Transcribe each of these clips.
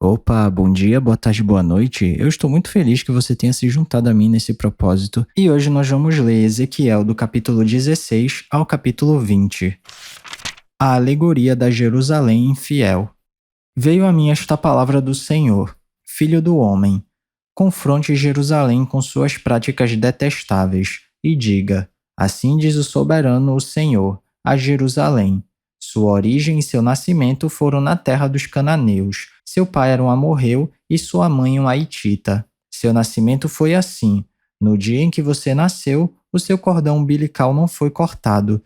Opa, bom dia, boa tarde, boa noite. Eu estou muito feliz que você tenha se juntado a mim nesse propósito. E hoje nós vamos ler Ezequiel do capítulo 16 ao capítulo 20. A alegoria da Jerusalém infiel. Veio a mim esta palavra do Senhor: Filho do homem, confronte Jerusalém com suas práticas detestáveis e diga: assim diz o soberano, o Senhor, a Jerusalém. Sua origem e seu nascimento foram na terra dos cananeus. Seu pai era um amorreu e sua mãe uma hitita. Seu nascimento foi assim: no dia em que você nasceu, o seu cordão umbilical não foi cortado.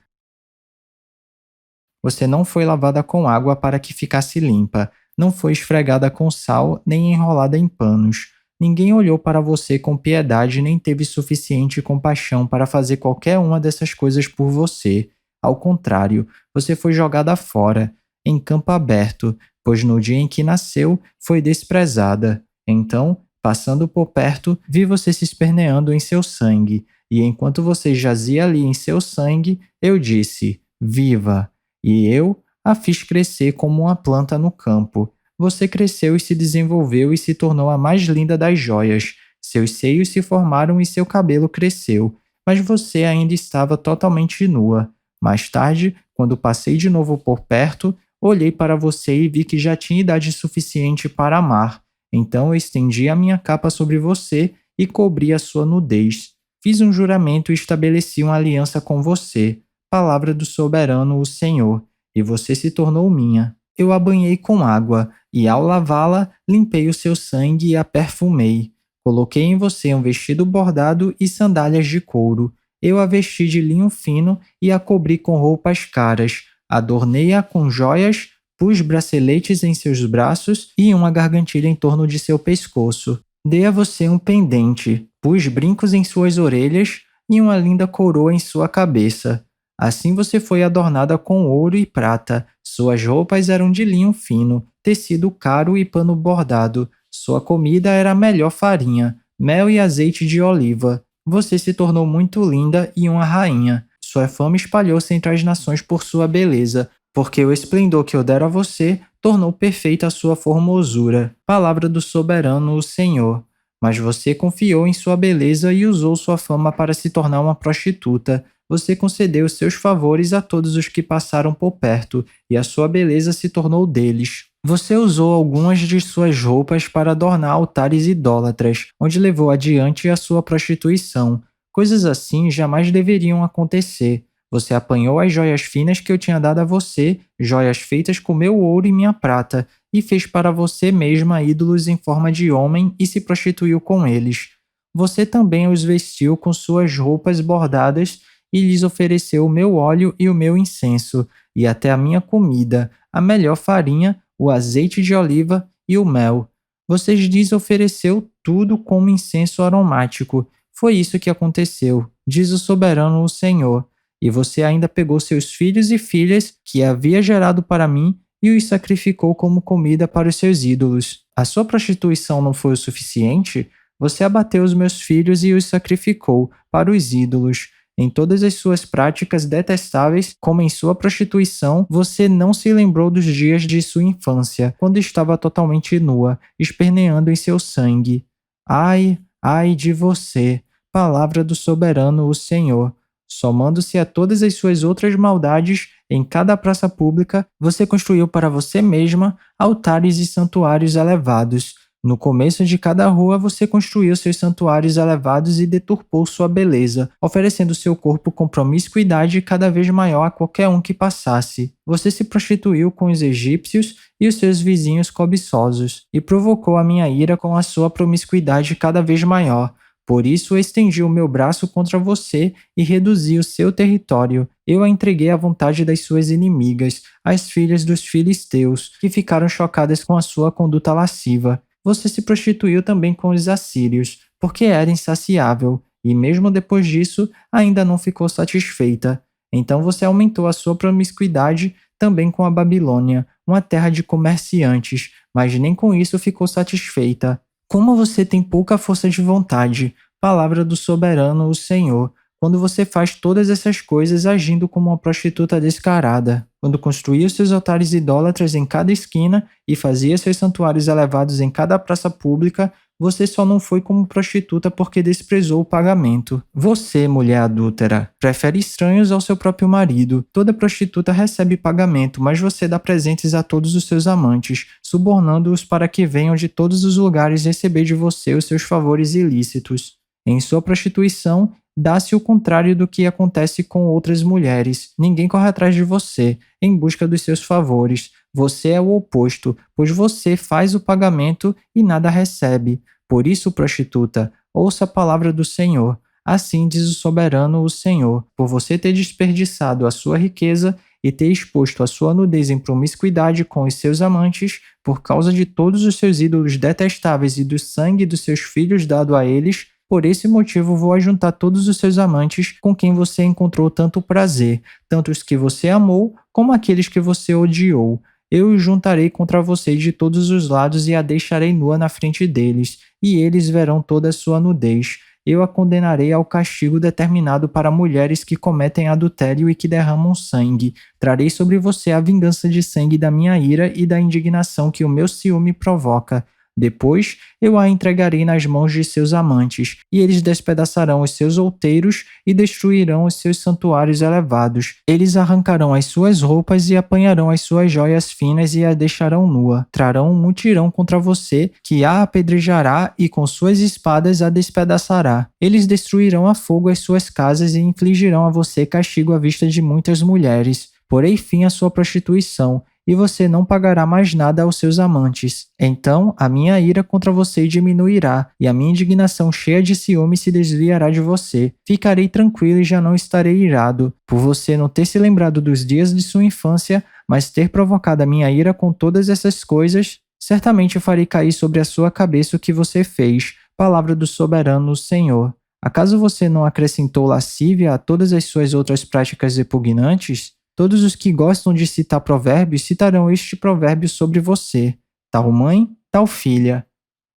Você não foi lavada com água para que ficasse limpa, não foi esfregada com sal, nem enrolada em panos. Ninguém olhou para você com piedade, nem teve suficiente compaixão para fazer qualquer uma dessas coisas por você. Ao contrário, você foi jogada fora, em campo aberto, pois no dia em que nasceu, foi desprezada. Então, passando por perto, vi você se esperneando em seu sangue, e enquanto você jazia ali em seu sangue, eu disse: viva! E eu a fiz crescer como uma planta no campo. Você cresceu e se desenvolveu e se tornou a mais linda das joias. Seus seios se formaram e seu cabelo cresceu, mas você ainda estava totalmente nua. Mais tarde, quando passei de novo por perto, olhei para você e vi que já tinha idade suficiente para amar. Então eu estendi a minha capa sobre você e cobri a sua nudez. Fiz um juramento e estabeleci uma aliança com você. Palavra do soberano, o Senhor, e você se tornou minha. Eu a banhei com água, e ao lavá-la, limpei o seu sangue e a perfumei. Coloquei em você um vestido bordado e sandálias de couro. Eu a vesti de linho fino e a cobri com roupas caras. Adornei-a com joias, pus braceletes em seus braços e uma gargantilha em torno de seu pescoço. Dei a você um pendente, pus brincos em suas orelhas e uma linda coroa em sua cabeça. Assim você foi adornada com ouro e prata. Suas roupas eram de linho fino, tecido caro e pano bordado. Sua comida era a melhor farinha, mel e azeite de oliva. Você se tornou muito linda e uma rainha. Sua fama espalhou-se entre as nações por sua beleza, porque o esplendor que eu dera a você tornou perfeita a sua formosura. Palavra do soberano, o Senhor. Mas você confiou em sua beleza e usou sua fama para se tornar uma prostituta. Você concedeu seus favores a todos os que passaram por perto, e a sua beleza se tornou deles. Você usou algumas de suas roupas para adornar altares idólatras, onde levou adiante a sua prostituição. Coisas assim jamais deveriam acontecer. Você apanhou as joias finas que eu tinha dado a você, joias feitas com meu ouro e minha prata, e fez para você mesma ídolos em forma de homem e se prostituiu com eles. Você também os vestiu com suas roupas bordadas e lhes ofereceu o meu óleo e o meu incenso, e até a minha comida, a melhor farinha, o azeite de oliva e o mel. Você lhes ofereceu tudo como incenso aromático. Foi isso que aconteceu, diz o soberano o Senhor. E você ainda pegou seus filhos e filhas, que havia gerado para mim, e os sacrificou como comida para os seus ídolos. A sua prostituição não foi o suficiente? Você abateu os meus filhos e os sacrificou para os ídolos. Em todas as suas práticas detestáveis, como em sua prostituição, você não se lembrou dos dias de sua infância, quando estava totalmente nua, esperneando em seu sangue. Ai, ai de você! Palavra do soberano, o Senhor. Somando-se a todas as suas outras maldades, em cada praça pública, você construiu para você mesma altares e santuários elevados. No começo de cada rua, você construiu seus santuários elevados e deturpou sua beleza, oferecendo seu corpo com promiscuidade cada vez maior a qualquer um que passasse. Você se prostituiu com os egípcios e os seus vizinhos cobiçosos, e provocou a minha ira com a sua promiscuidade cada vez maior. Por isso estendi o meu braço contra você e reduzi o seu território. Eu a entreguei à vontade das suas inimigas, as filhas dos filisteus, que ficaram chocadas com a sua conduta lasciva. Você se prostituiu também com os assírios, porque era insaciável, e mesmo depois disso ainda não ficou satisfeita. Então você aumentou a sua promiscuidade também com a Babilônia, uma terra de comerciantes, mas nem com isso ficou satisfeita. Como você tem pouca força de vontade, palavra do soberano, o Senhor. quando você faz todas essas coisas agindo como uma prostituta descarada, quando construía seus altares idólatras em cada esquina e fazia seus santuários elevados em cada praça pública, você só não foi como prostituta porque desprezou o pagamento. Você, mulher adúltera, prefere estranhos ao seu próprio marido. Toda prostituta recebe pagamento, mas você dá presentes a todos os seus amantes, subornando-os para que venham de todos os lugares receber de você os seus favores ilícitos. Em sua prostituição, dá-se o contrário do que acontece com outras mulheres. Ninguém corre atrás de você, em busca dos seus favores. Você é o oposto, pois você faz o pagamento e nada recebe. Por isso, prostituta, ouça a palavra do Senhor. Assim diz o soberano, o Senhor, por você ter desperdiçado a sua riqueza e ter exposto a sua nudez em promiscuidade com os seus amantes, por causa de todos os seus ídolos detestáveis e do sangue dos seus filhos dado a eles. Por esse motivo vou ajuntar todos os seus amantes com quem você encontrou tanto prazer, tanto os que você amou como aqueles que você odiou. Eu os juntarei contra você de todos os lados e a deixarei nua na frente deles, e eles verão toda a sua nudez. Eu a condenarei ao castigo determinado para mulheres que cometem adultério e que derramam sangue. Trarei sobre você a vingança de sangue da minha ira e da indignação que o meu ciúme provoca. Depois eu a entregarei nas mãos de seus amantes, e eles despedaçarão os seus outeiros e destruirão os seus santuários elevados. Eles arrancarão as suas roupas e apanharão as suas joias finas e a deixarão nua. Trarão um mutirão contra você, que a apedrejará e com suas espadas a despedaçará. Eles destruirão a fogo as suas casas e infligirão a você castigo à vista de muitas mulheres. Porei fim à sua prostituição, e você não pagará mais nada aos seus amantes. Então a minha ira contra você diminuirá, e a minha indignação cheia de ciúme se desviará de você. Ficarei tranquilo e já não estarei irado, por você não ter se lembrado dos dias de sua infância, mas ter provocado a minha ira com todas essas coisas. Certamente farei cair sobre a sua cabeça o que você fez. Palavra do soberano Senhor. Acaso você não acrescentou lascívia a todas as suas outras práticas repugnantes? Todos os que gostam de citar provérbios citarão este provérbio sobre você. Tal mãe, tal filha.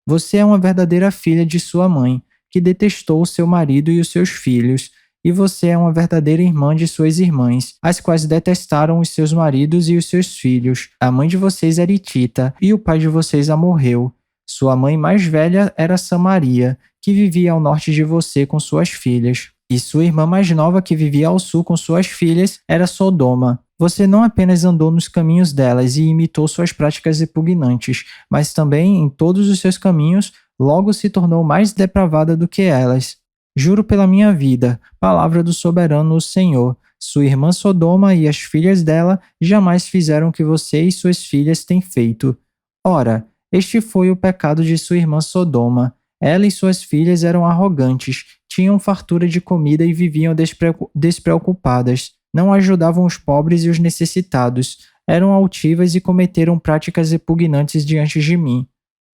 Você é uma verdadeira filha de sua mãe, que detestou o seu marido e os seus filhos, e você é uma verdadeira irmã de suas irmãs, as quais detestaram os seus maridos e os seus filhos. A mãe de vocês era Hitita, e o pai de vocês a morreu. Sua mãe mais velha era Samaria, que vivia ao norte de você com suas filhas. E sua irmã mais nova, que vivia ao sul com suas filhas, era Sodoma. Você não apenas andou nos caminhos delas e imitou suas práticas repugnantes, mas também, em todos os seus caminhos, logo se tornou mais depravada do que elas. Juro pela minha vida, palavra do soberano o Senhor, sua irmã Sodoma e as filhas dela jamais fizeram o que você e suas filhas têm feito. Ora, este foi o pecado de sua irmã Sodoma. Ela e suas filhas eram arrogantes, tinham fartura de comida e viviam despreocupadas. Não ajudavam os pobres e os necessitados. Eram altivas e cometeram práticas repugnantes diante de mim.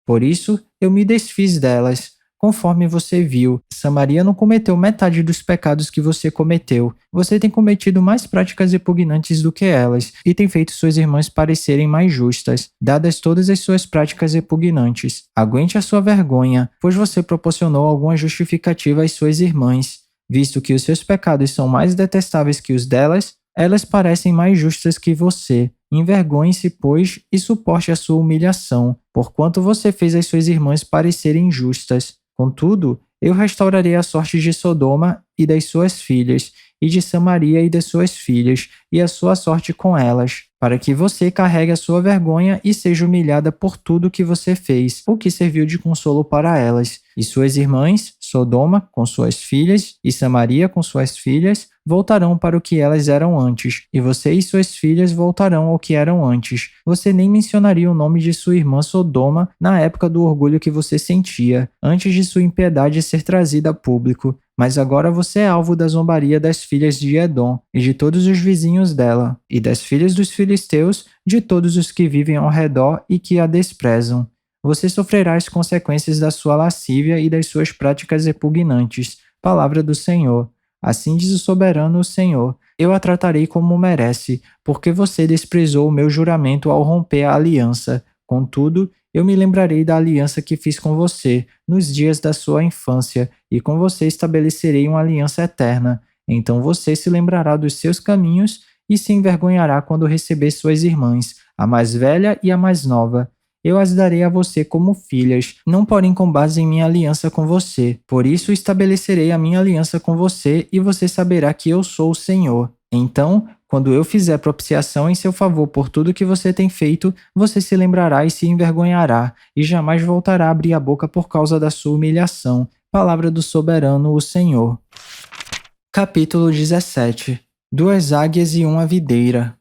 Por isso, eu me desfiz delas. Conforme você viu, Samaria não cometeu metade dos pecados que você cometeu. Você tem cometido mais práticas repugnantes do que elas, e tem feito suas irmãs parecerem mais justas, dadas todas as suas práticas repugnantes. Aguente a sua vergonha, pois você proporcionou alguma justificativa às suas irmãs. Visto que os seus pecados são mais detestáveis que os delas, elas parecem mais justas que você. Envergonhe-se, pois, e suporte a sua humilhação, porquanto você fez as suas irmãs parecerem justas. Contudo, eu restaurarei a sorte de Sodoma e das suas filhas, e de Samaria e das suas filhas, e a sua sorte com elas, para que você carregue a sua vergonha e seja humilhada por tudo que você fez, o que serviu de consolo para elas. E suas irmãs, Sodoma com suas filhas, e Samaria com suas filhas, voltarão para o que elas eram antes, e você e suas filhas voltarão ao que eram antes. Você nem mencionaria o nome de sua irmã Sodoma na época do orgulho que você sentia, antes de sua impiedade ser trazida a público. Mas agora você é alvo da zombaria das filhas de Edom, e de todos os vizinhos dela, e das filhas dos filisteus, de todos os que vivem ao redor e que a desprezam. Você sofrerá as consequências da sua lascívia e das suas práticas repugnantes. Palavra do Senhor. Assim diz o soberano o Senhor. Eu a tratarei como merece, porque você desprezou o meu juramento ao romper a aliança. Contudo, eu me lembrarei da aliança que fiz com você nos dias da sua infância, e com você estabelecerei uma aliança eterna. Então você se lembrará dos seus caminhos e se envergonhará quando receber suas irmãs, a mais velha e a mais nova. Eu as darei a você como filhas, não porém com base em minha aliança com você. Por isso estabelecerei a minha aliança com você, e você saberá que eu sou o Senhor. Então, quando eu fizer propiciação em seu favor por tudo que você tem feito, você se lembrará e se envergonhará, e jamais voltará a abrir a boca por causa da sua humilhação. Palavra do soberano, o Senhor. Capítulo 17. 2 águias e uma videira.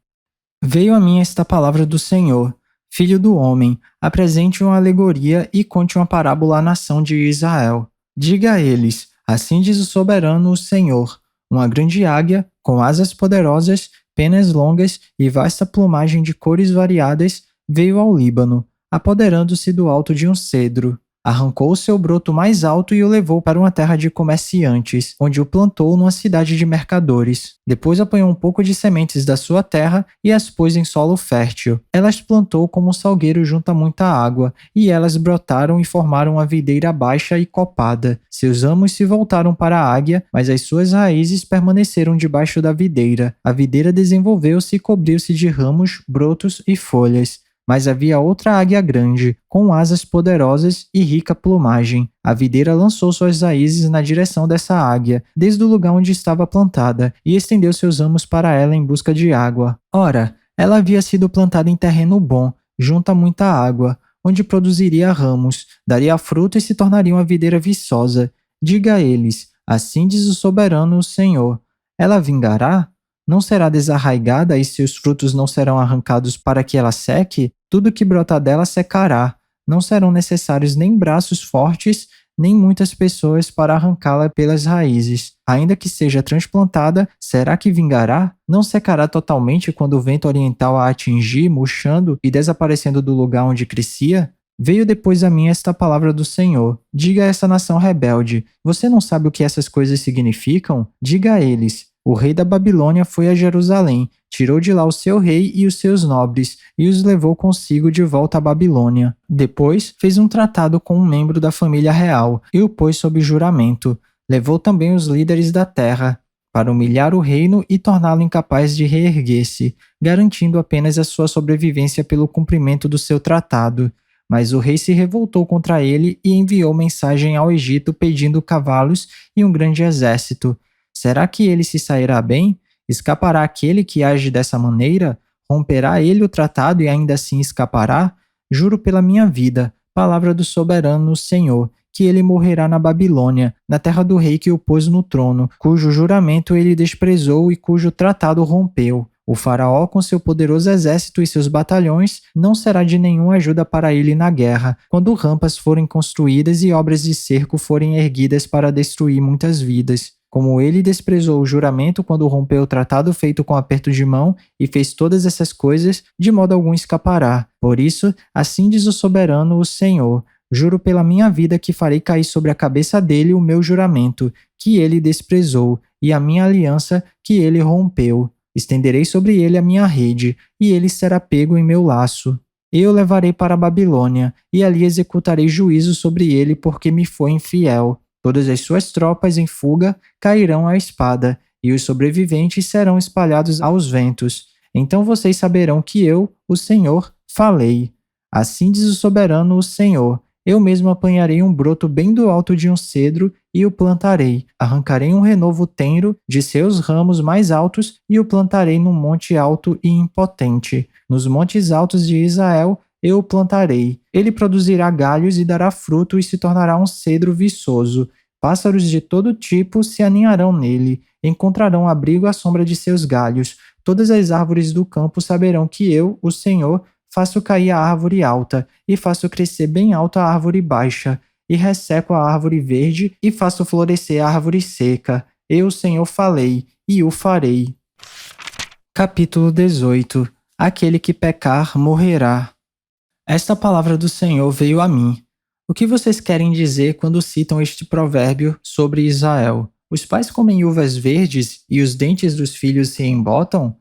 Veio a mim esta palavra do Senhor: Filho do homem, apresente uma alegoria e conte uma parábola à nação de Israel. Diga a eles: assim diz o soberano, o Senhor: uma grande águia, com asas poderosas, penas longas e vasta plumagem de cores variadas, veio ao Líbano, apoderando-se do alto de um cedro. Arrancou o seu broto mais alto e o levou para uma terra de comerciantes, onde o plantou numa cidade de mercadores. Depois apanhou um pouco de sementes da sua terra e as pôs em solo fértil. Elas plantou como um salgueiro junto a muita água, e elas brotaram e formaram uma videira baixa e copada. Seus ramos se voltaram para a águia, mas as suas raízes permaneceram debaixo da videira. A videira desenvolveu-se e cobriu-se de ramos, brotos e folhas. Mas havia outra águia grande, com asas poderosas e rica plumagem. A videira lançou suas raízes na direção dessa águia, desde o lugar onde estava plantada, e estendeu seus ramos para ela em busca de água. Ora, ela havia sido plantada em terreno bom, junto a muita água, onde produziria ramos, daria fruto e se tornaria uma videira viçosa. Diga a eles: assim diz o soberano, o Senhor: ela vingará? Não será desarraigada e seus frutos não serão arrancados para que ela seque? Tudo que brotar dela secará. Não serão necessários nem braços fortes, nem muitas pessoas para arrancá-la pelas raízes. Ainda que seja transplantada, será que vingará? Não secará totalmente quando o vento oriental a atingir, murchando e desaparecendo do lugar onde crescia? Veio depois a mim esta palavra do Senhor: diga a essa nação rebelde: você não sabe o que essas coisas significam? Diga a eles: o rei da Babilônia foi a Jerusalém, tirou de lá o seu rei e os seus nobres, e os levou consigo de volta à Babilônia. Depois, fez um tratado com um membro da família real, e o pôs sob juramento. Levou também os líderes da terra, para humilhar o reino e torná-lo incapaz de reerguer-se, garantindo apenas a sua sobrevivência pelo cumprimento do seu tratado. Mas o rei se revoltou contra ele e enviou mensagem ao Egito pedindo cavalos e um grande exército. Será que ele se sairá bem? Escapará aquele que age dessa maneira? Romperá ele o tratado e ainda assim escapará? Juro pela minha vida, palavra do soberano Senhor, que ele morrerá na Babilônia, na terra do rei que o pôs no trono, cujo juramento ele desprezou e cujo tratado rompeu. O faraó, com seu poderoso exército e seus batalhões, não será de nenhuma ajuda para ele na guerra, quando rampas forem construídas e obras de cerco forem erguidas para destruir muitas vidas. Como ele desprezou o juramento quando rompeu o tratado feito com aperto de mão e fez todas essas coisas, de modo algum escapará. Por isso, assim diz o soberano, o Senhor: juro pela minha vida que farei cair sobre a cabeça dele o meu juramento, que ele desprezou, e a minha aliança, que ele rompeu. Estenderei sobre ele a minha rede, e ele será pego em meu laço. Eu o levarei para a Babilônia, e ali executarei juízo sobre ele porque me foi infiel. Todas as suas tropas em fuga cairão à espada, e os sobreviventes serão espalhados aos ventos. Então vocês saberão que eu, o Senhor, falei. Assim diz o soberano, o Senhor: eu mesmo apanharei um broto bem do alto de um cedro e o plantarei. Arrancarei um renovo tenro de seus ramos mais altos e o plantarei num monte alto e impotente. Nos montes altos de Israel eu o plantarei. Ele produzirá galhos e dará fruto e se tornará um cedro viçoso. Pássaros de todo tipo se aninharão nele, encontrarão abrigo à sombra de seus galhos. Todas as árvores do campo saberão que eu, o Senhor, faço cair a árvore alta, e faço crescer bem alta a árvore baixa, e resseco a árvore verde, e faço florescer a árvore seca. Eu, o Senhor, falei, e o farei. Capítulo 18. Aquele que pecar morrerá. Esta palavra do Senhor veio a mim. O que vocês querem dizer quando citam este provérbio sobre Israel? Os pais comem uvas verdes e os dentes dos filhos se embotam?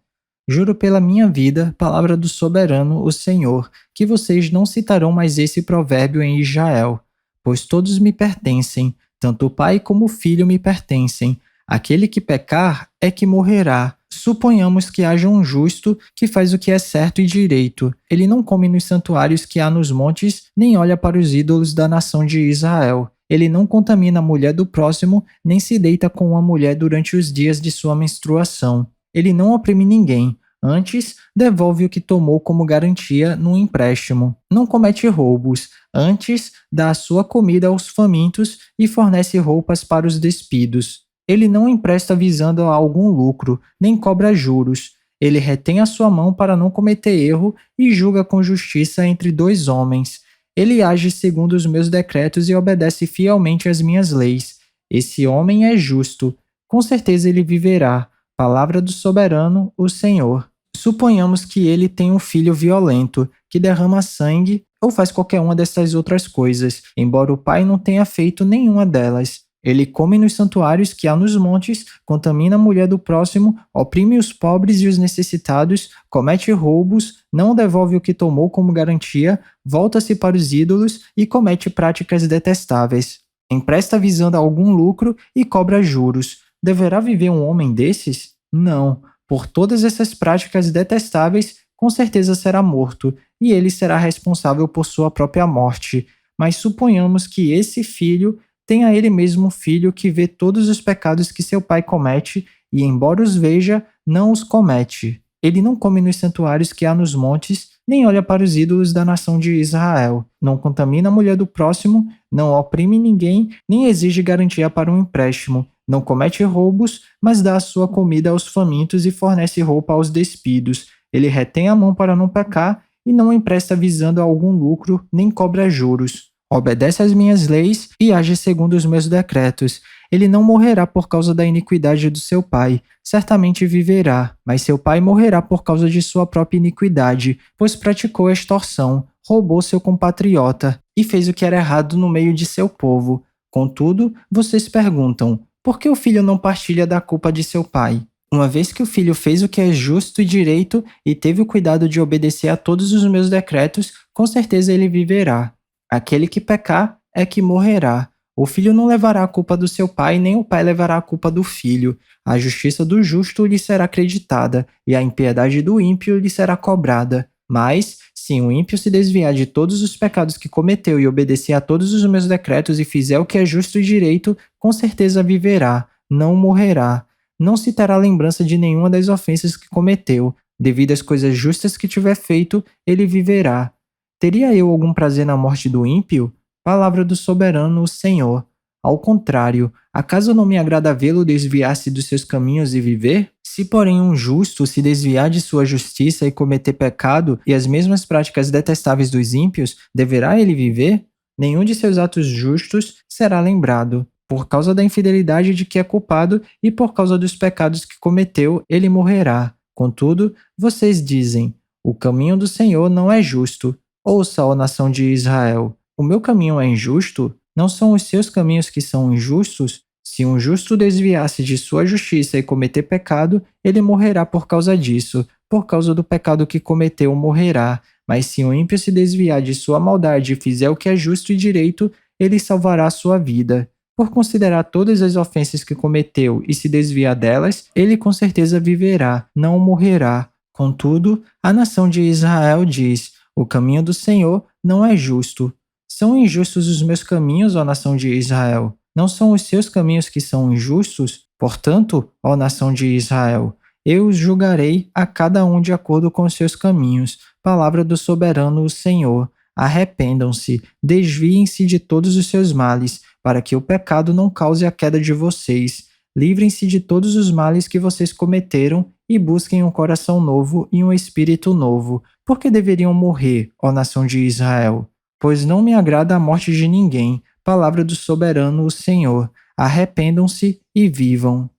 Juro pela minha vida, palavra do soberano, o Senhor, que vocês não citarão mais esse provérbio em Israel, pois todos me pertencem, tanto o pai como o filho me pertencem. Aquele que pecar é que morrerá. Suponhamos que haja um justo que faz o que é certo e direito. Ele não come nos santuários que há nos montes, nem olha para os ídolos da nação de Israel. Ele não contamina a mulher do próximo, nem se deita com uma mulher durante os dias de sua menstruação. Ele não oprime ninguém. Antes, devolve o que tomou como garantia num empréstimo. Não comete roubos. Antes, dá a sua comida aos famintos e fornece roupas para os despidos. Ele não empresta visando a algum lucro, nem cobra juros. Ele retém a sua mão para não cometer erro e julga com justiça entre dois homens. Ele age segundo os meus decretos e obedece fielmente às minhas leis. Esse homem é justo. Com certeza ele viverá. Palavra do soberano, o Senhor. Suponhamos que ele tem um filho violento, que derrama sangue ou faz qualquer uma dessas outras coisas, embora o pai não tenha feito nenhuma delas. Ele come nos santuários que há nos montes, contamina a mulher do próximo, oprime os pobres e os necessitados, comete roubos, não devolve o que tomou como garantia, volta-se para os ídolos e comete práticas detestáveis. Empresta visando a algum lucro e cobra juros. Deverá viver um homem desses? Não. Por todas essas práticas detestáveis, com certeza será morto, e ele será responsável por sua própria morte. Mas suponhamos que esse filho tenha ele mesmo um filho que vê todos os pecados que seu pai comete e, embora os veja, não os comete. Ele não come nos santuários que há nos montes, nem olha para os ídolos da nação de Israel. Não contamina a mulher do próximo, não oprime ninguém, nem exige garantia para um empréstimo. Não comete roubos, mas dá a sua comida aos famintos e fornece roupa aos despidos. Ele retém a mão para não pecar e não empresta visando a algum lucro, nem cobra juros. Obedece às minhas leis e age segundo os meus decretos. Ele não morrerá por causa da iniquidade do seu pai, certamente viverá, mas seu pai morrerá por causa de sua própria iniquidade, pois praticou extorsão, roubou seu compatriota e fez o que era errado no meio de seu povo. Contudo, vocês perguntam: por que o filho não partilha da culpa de seu pai? Uma vez que o filho fez o que é justo e direito e teve o cuidado de obedecer a todos os meus decretos, com certeza ele viverá. Aquele que pecar é que morrerá. O filho não levará a culpa do seu pai, nem o pai levará a culpa do filho. A justiça do justo lhe será acreditada, e a impiedade do ímpio lhe será cobrada. Mas, se o ímpio se desviar de todos os pecados que cometeu e obedecer a todos os meus decretos e fizer o que é justo e direito, com certeza viverá, não morrerá. Não se terá lembrança de nenhuma das ofensas que cometeu. Devido às coisas justas que tiver feito, ele viverá. Teria eu algum prazer na morte do ímpio? Palavra do soberano, o Senhor. Ao contrário, acaso não me agrada vê-lo desviar-se dos seus caminhos e viver? Se, porém, um justo se desviar de sua justiça e cometer pecado e as mesmas práticas detestáveis dos ímpios, deverá ele viver? Nenhum de seus atos justos será lembrado. Por causa da infidelidade de que é culpado e por causa dos pecados que cometeu, ele morrerá. Contudo, vocês dizem: o caminho do Senhor não é justo. Ouça, ó nação de Israel, o meu caminho é injusto? Não são os seus caminhos que são injustos? Se um justo desviar-se de sua justiça e cometer pecado, ele morrerá por causa disso. Por causa do pecado que cometeu, morrerá. Mas se um ímpio se desviar de sua maldade e fizer o que é justo e direito, ele salvará a sua vida. Por considerar todas as ofensas que cometeu e se desviar delas, ele com certeza viverá, não morrerá. Contudo, a nação de Israel diz: o caminho do Senhor não é justo. São injustos os meus caminhos, ó nação de Israel? Não são os seus caminhos que são injustos? Portanto, ó nação de Israel, eu os julgarei a cada um de acordo com os seus caminhos. Palavra do soberano, o Senhor. Arrependam-se, desviem-se de todos os seus males, para que o pecado não cause a queda de vocês. Livrem-se de todos os males que vocês cometeram e busquem um coração novo e um espírito novo. Por que deveriam morrer, ó nação de Israel? Pois não me agrada a morte de ninguém. Palavra do soberano, o Senhor. Arrependam-se e vivam.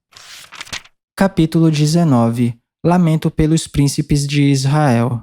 Capítulo 19. Lamento pelos príncipes de Israel.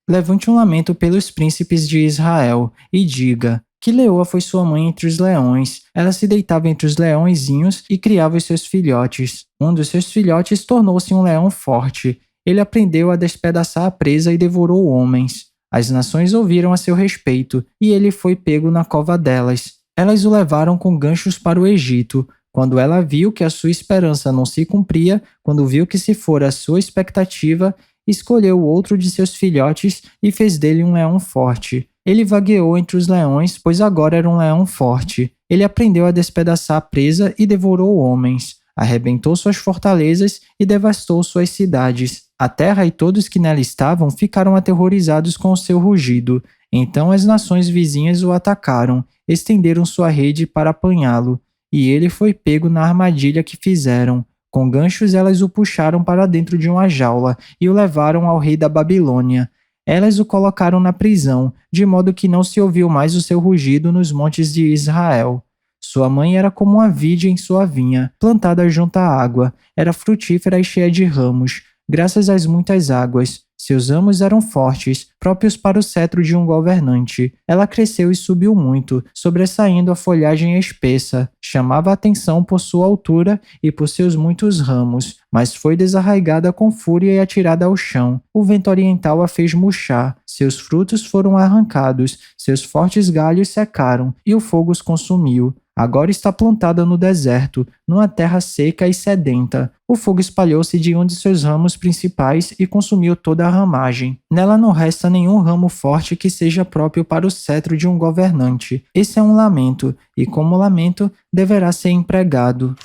Levante um lamento pelos príncipes de Israel e diga: que leoa foi sua mãe entre os leões. Ela se deitava entre os leõezinhos e criava os seus filhotes. Um dos seus filhotes tornou-se um leão forte. Ele aprendeu a despedaçar a presa e devorou homens. As nações ouviram a seu respeito, e ele foi pego na cova delas. Elas o levaram com ganchos para o Egito. Quando ela viu que a sua esperança não se cumpria, quando viu que se fora a sua expectativa, escolheu outro de seus filhotes e fez dele um leão forte. Ele vagueou entre os leões, pois agora era um leão forte. Ele aprendeu a despedaçar a presa e devorou homens. Arrebentou suas fortalezas e devastou suas cidades. A terra e todos que nela estavam ficaram aterrorizados com o seu rugido. Então as nações vizinhas o atacaram, estenderam sua rede para apanhá-lo, e ele foi pego na armadilha que fizeram. Com ganchos elas o puxaram para dentro de uma jaula e o levaram ao rei da Babilônia. Elas o colocaram na prisão, de modo que não se ouviu mais o seu rugido nos montes de Israel. Sua mãe era como uma vide em sua vinha, plantada junto à água, era frutífera e cheia de ramos, graças às muitas águas. Seus ramos eram fortes, próprios para o cetro de um governante. Ela cresceu e subiu muito, sobressaindo a folhagem espessa. Chamava a atenção por sua altura e por seus muitos ramos, mas foi desarraigada com fúria e atirada ao chão. O vento oriental a fez murchar. Seus frutos foram arrancados, seus fortes galhos secaram, e o fogo os consumiu. Agora está plantada no deserto, numa terra seca e sedenta. O fogo espalhou-se de um de seus ramos principais e consumiu toda a ramagem. Nela não resta nenhum ramo forte que seja próprio para o cetro de um governante. Esse é um lamento, e como lamento, deverá ser empregado.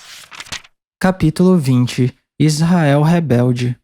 Capítulo 20. Israel rebelde.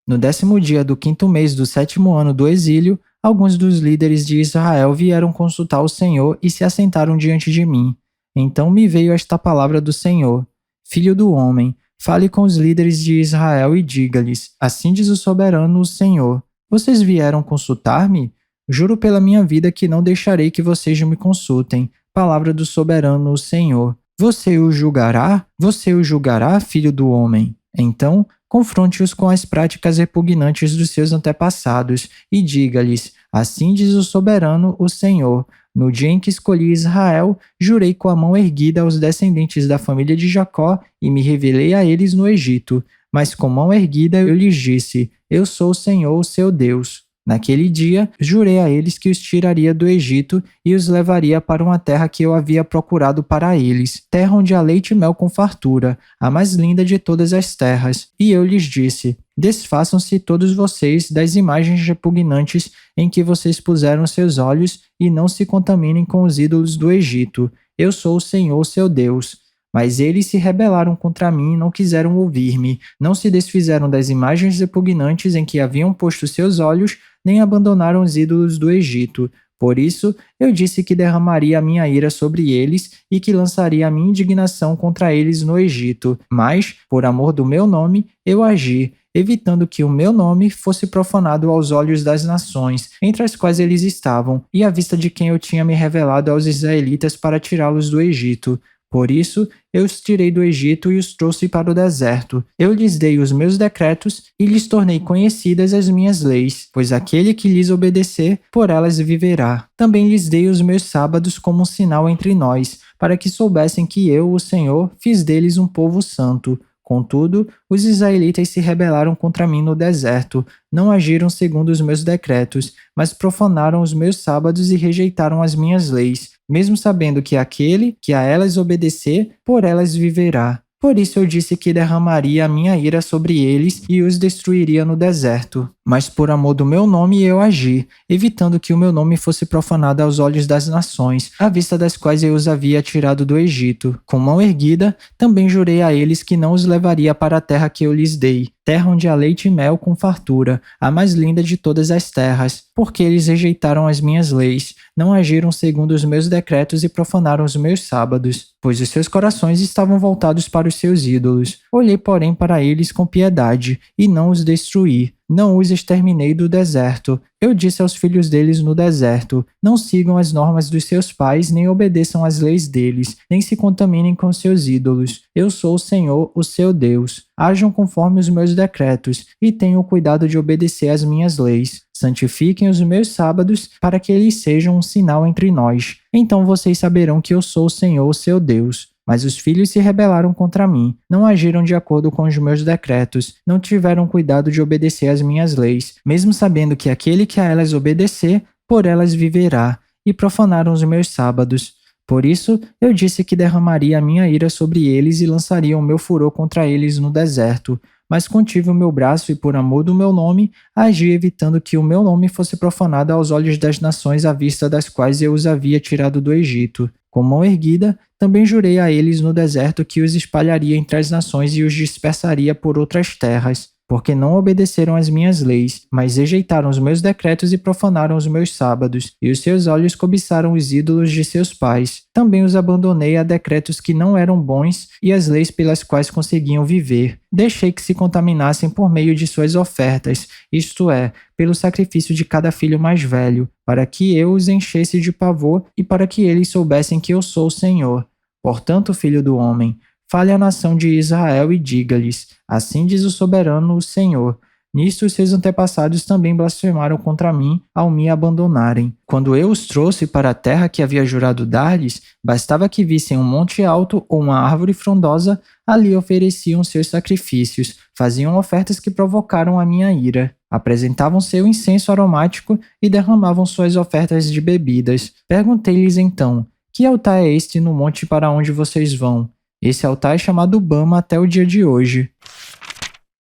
No 10º dia do 5º mês do 7º ano do exílio, alguns dos líderes de Israel vieram consultar o Senhor e se assentaram diante de mim. Então me veio esta palavra do Senhor: Filho do homem, fale com os líderes de Israel e diga-lhes: Assim diz o soberano, o Senhor. Vocês vieram consultar-me? Juro pela minha vida que não deixarei que vocês me consultem. Palavra do soberano, o Senhor. Você o julgará? Você o julgará, filho do homem? Então, confronte-os com as práticas repugnantes dos seus antepassados e diga-lhes: Assim diz o soberano, o Senhor. No dia em que escolhi Israel, jurei com a mão erguida aos descendentes da família de Jacó e me revelei a eles no Egito. Mas com mão erguida eu lhes disse: Eu sou o Senhor, o seu Deus. Naquele dia, jurei a eles que os tiraria do Egito e os levaria para uma terra que eu havia procurado para eles, terra onde há leite e mel com fartura, a mais linda de todas as terras. E eu lhes disse: Desfaçam-se todos vocês das imagens repugnantes em que vocês puseram seus olhos e não se contaminem com os ídolos do Egito. Eu sou o Senhor, seu Deus. Mas eles se rebelaram contra mim e não quiseram ouvir-me, não se desfizeram das imagens repugnantes em que haviam posto seus olhos, nem abandonaram os ídolos do Egito. Por isso, eu disse que derramaria a minha ira sobre eles e que lançaria a minha indignação contra eles no Egito. Mas, por amor do meu nome, eu agi, evitando que o meu nome fosse profanado aos olhos das nações, entre as quais eles estavam, e à vista de quem eu tinha me revelado aos israelitas para tirá-los do Egito. Por isso, eu os tirei do Egito e os trouxe para o deserto. Eu lhes dei os meus decretos e lhes tornei conhecidas as minhas leis, pois aquele que lhes obedecer, por elas viverá. Também lhes dei os meus sábados como um sinal entre nós, para que soubessem que eu, o Senhor, fiz deles um povo santo. Contudo, os israelitas se rebelaram contra mim no deserto, não agiram segundo os meus decretos, mas profanaram os meus sábados e rejeitaram as minhas leis, mesmo sabendo que aquele que a elas obedecer, por elas viverá. Por isso eu disse que derramaria a minha ira sobre eles e os destruiria no deserto. Mas por amor do meu nome eu agi, evitando que o meu nome fosse profanado aos olhos das nações, à vista das quais eu os havia tirado do Egito. Com mão erguida, também jurei a eles que não os levaria para a terra que eu lhes dei, terra onde há leite e mel com fartura, a mais linda de todas as terras, porque eles rejeitaram as minhas leis, não agiram segundo os meus decretos e profanaram os meus sábados, pois os seus corações estavam voltados para os seus ídolos. Olhei, porém, para eles com piedade, e não os destruí. Não os exterminei do deserto. Eu disse aos filhos deles no deserto: não sigam as normas dos seus pais, nem obedeçam às leis deles, nem se contaminem com seus ídolos. Eu sou o Senhor, o seu Deus. Ajam conforme os meus decretos, e tenham cuidado de obedecer às minhas leis. Santifiquem os meus sábados, para que eles sejam um sinal entre nós. Então vocês saberão que eu sou o Senhor, o seu Deus. Mas os filhos se rebelaram contra mim, não agiram de acordo com os meus decretos, não tiveram cuidado de obedecer às minhas leis, mesmo sabendo que aquele que a elas obedecer, por elas viverá, e profanaram os meus sábados. Por isso, eu disse que derramaria a minha ira sobre eles e lançaria o meu furor contra eles no deserto. Mas contive o meu braço e, por amor do meu nome, agi evitando que o meu nome fosse profanado aos olhos das nações à vista das quais eu os havia tirado do Egito. Com mão erguida, também jurei a eles no deserto que os espalharia entre as nações e os dispersaria por outras terras, porque não obedeceram às minhas leis, mas rejeitaram os meus decretos e profanaram os meus sábados, e os seus olhos cobiçaram os ídolos de seus pais. Também os abandonei a decretos que não eram bons e as leis pelas quais conseguiam viver. Deixei que se contaminassem por meio de suas ofertas, isto é, pelo sacrifício de cada filho mais velho, para que eu os enchesse de pavor e para que eles soubessem que eu sou o Senhor. Portanto, filho do homem, fale à nação de Israel e diga-lhes: assim diz o soberano, o Senhor. Nisto os seus antepassados também blasfemaram contra mim ao me abandonarem. Quando eu os trouxe para a terra que havia jurado dar-lhes, bastava que vissem um monte alto ou uma árvore frondosa, ali ofereciam seus sacrifícios, faziam ofertas que provocaram a minha ira. Apresentavam seu incenso aromático e derramavam suas ofertas de bebidas. Perguntei-lhes então: que altar é este no monte para onde vocês vão? Esse altar é chamado Bama até o dia de hoje.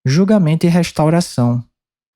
Julgamento e restauração.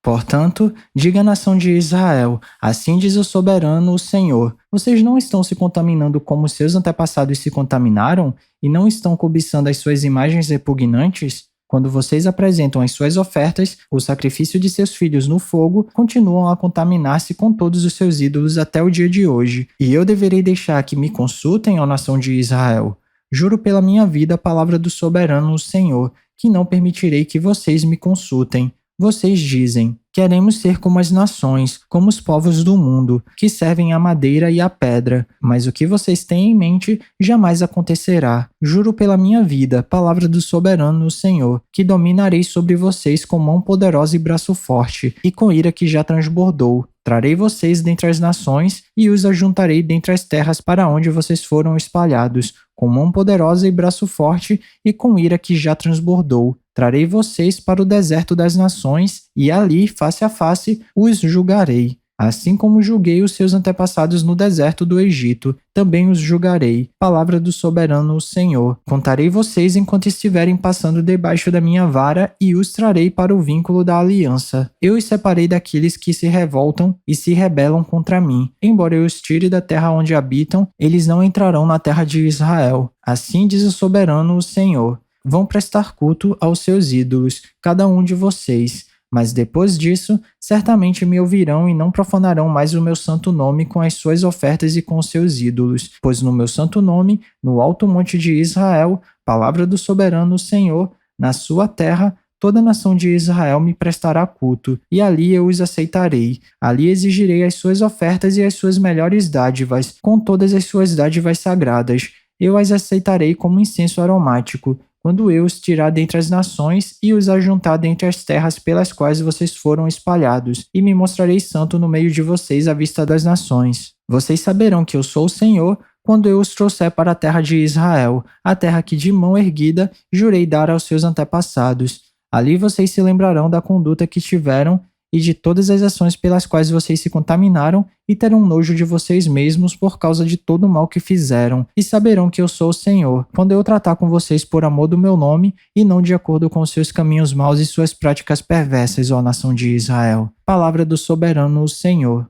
Portanto, diga à nação de Israel: assim diz o soberano, o Senhor. Vocês não estão se contaminando como seus antepassados se contaminaram e não estão cobiçando as suas imagens repugnantes? Quando vocês apresentam as suas ofertas, o sacrifício de seus filhos no fogo, continuam a contaminar-se com todos os seus ídolos até o dia de hoje. E eu deverei deixar que me consultem, ó nação de Israel? Juro pela minha vida a palavra do soberano, o Senhor, que não permitirei que vocês me consultem. Vocês dizem: queremos ser como as nações, como os povos do mundo, que servem a madeira e a pedra. Mas o que vocês têm em mente jamais acontecerá. Juro pela minha vida, palavra do soberano, o Senhor, que dominarei sobre vocês com mão poderosa e braço forte, e com ira que já transbordou. Trarei vocês dentre as nações e os ajuntarei dentre as terras para onde vocês foram espalhados, com mão poderosa e braço forte e com ira que já transbordou. Trarei vocês para o deserto das nações e ali, face a face, os julgarei. Assim como julguei os seus antepassados no deserto do Egito, também os julgarei. Palavra do soberano, o Senhor. Contarei vocês enquanto estiverem passando debaixo da minha vara e os trarei para o vínculo da aliança. Eu os separei daqueles que se revoltam e se rebelam contra mim. Embora eu os tire da terra onde habitam, eles não entrarão na terra de Israel. Assim diz o soberano, o Senhor. Vão prestar culto aos seus ídolos, cada um de vocês. Mas depois disso, certamente me ouvirão e não profanarão mais o meu santo nome com as suas ofertas e com os seus ídolos, pois no meu santo nome, no alto monte de Israel, palavra do soberano Senhor, na sua terra, toda a nação de Israel me prestará culto, e ali eu os aceitarei. Ali exigirei as suas ofertas e as suas melhores dádivas, com todas as suas dádivas sagradas. Eu as aceitarei como incenso aromático, quando eu os tirar dentre as nações e os ajuntar dentre as terras pelas quais vocês foram espalhados, e me mostrarei santo no meio de vocês à vista das nações. Vocês saberão que eu sou o Senhor, quando eu os trouxer para a terra de Israel, a terra que de mão erguida jurei dar aos seus antepassados. Ali vocês se lembrarão da conduta que tiveram e de todas as ações pelas quais vocês se contaminaram e terão nojo de vocês mesmos por causa de todo o mal que fizeram, e saberão que eu sou o Senhor, quando eu tratar com vocês por amor do meu nome e não de acordo com seus caminhos maus e suas práticas perversas, ó nação de Israel. Palavra do soberano, o Senhor.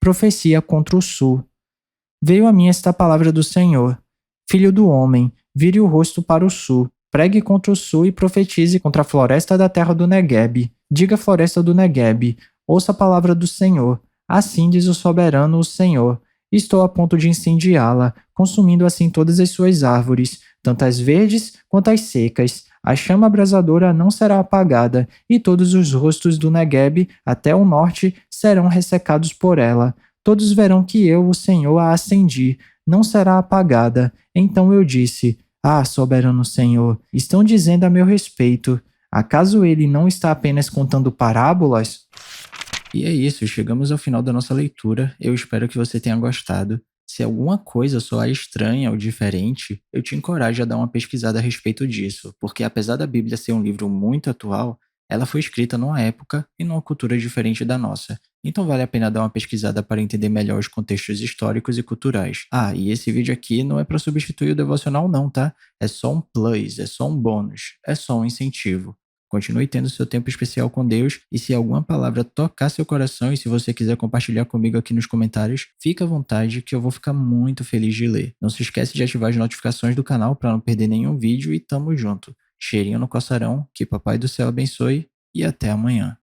Profecia contra o sul. Veio a mim esta palavra do Senhor: Filho do homem, vire o rosto para o sul, pregue contra o sul e profetize contra a floresta da terra do Neguebe. Diga, floresta do Neguebe, ouça a palavra do Senhor. Assim diz o soberano, o Senhor: estou a ponto de incendiá-la, consumindo assim todas as suas árvores, tanto as verdes quanto as secas. A chama abrasadora não será apagada, e todos os rostos do Neguebe, até o norte, serão ressecados por ela. Todos verão que eu, o Senhor, a acendi, não será apagada. Então eu disse: ah, soberano Senhor, estão dizendo a meu respeito. Acaso ele não está apenas contando parábolas? E é isso, chegamos ao final da nossa leitura. Eu espero que você tenha gostado. Se alguma coisa soar estranha ou diferente, eu te encorajo a dar uma pesquisada a respeito disso, porque apesar da Bíblia ser um livro muito atual, ela foi escrita numa época e numa cultura diferente da nossa. Então vale a pena dar uma pesquisada para entender melhor os contextos históricos e culturais. Ah, e esse vídeo aqui não é para substituir o devocional não, tá? É só um plus, é só um bônus, é só um incentivo. Continue tendo seu tempo especial com Deus e se alguma palavra tocar seu coração e se você quiser compartilhar comigo aqui nos comentários, fica à vontade que eu vou ficar muito feliz de ler. Não se esquece de ativar as notificações do canal para não perder nenhum vídeo e tamo junto. Cheirinho no coçarão, que Papai do Céu abençoe e até amanhã.